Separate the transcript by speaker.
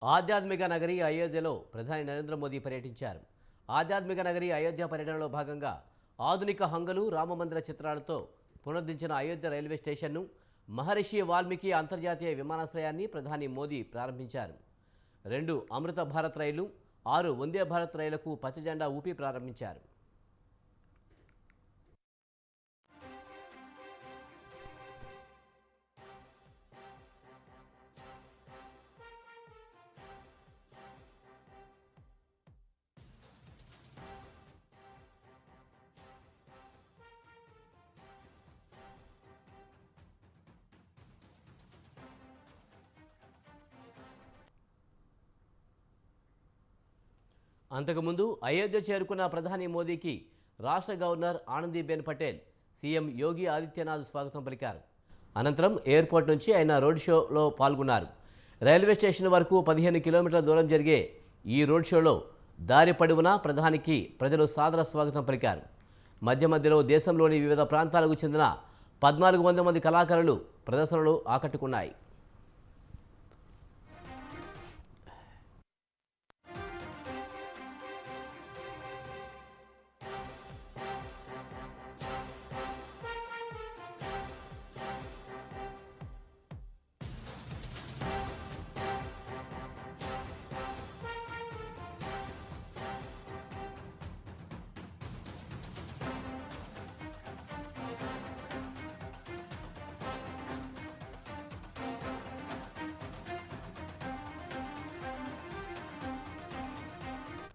Speaker 1: ఆధ్యాత్మిక నగరి అయోధ్యలో ప్రధాని నరేంద్ర మోదీ పర్యటించారు. ఆధ్యాత్మిక నగరి అయోధ్య పర్యటనలో భాగంగా ఆధునిక హంగులు రామమందిర చిత్రాలతో పునరుద్ధరించిన అయోధ్య రైల్వే స్టేషన్ను, మహర్షి వాల్మీకి అంతర్జాతీయ విమానాశ్రయాన్ని ప్రధాని మోదీ ప్రారంభించారు. 2 అమృత భారత్ రైళ్లు, 6 వందే భారత్ రైళ్లకు పచ్చజెండా ఊపి ప్రారంభించారు. అంతకుముందు అయోధ్య చేరుకున్న ప్రధాని మోదీకి రాష్ట్ర గవర్నర్ ఆనందీబెన్ పటేల్, సీఎం యోగి ఆదిత్యనాథ్ స్వాగతం పలికారు. అనంతరం ఎయిర్పోర్ట్ నుంచి ఆయన రోడ్ షోలో పాల్గొన్నారు. రైల్వే స్టేషన్ వరకు 15 కిలోమీటర్ల దూరం జరిగే ఈ రోడ్ షోలో దారి పొడవునా ప్రధానికి ప్రజలు సాదర స్వాగతం పలికారు. మధ్య మధ్యలో దేశంలోని వివిధ ప్రాంతాలకు చెందిన 1400 మంది కళాకారులు ప్రదర్శనలు ఆకట్టుకున్నాయి.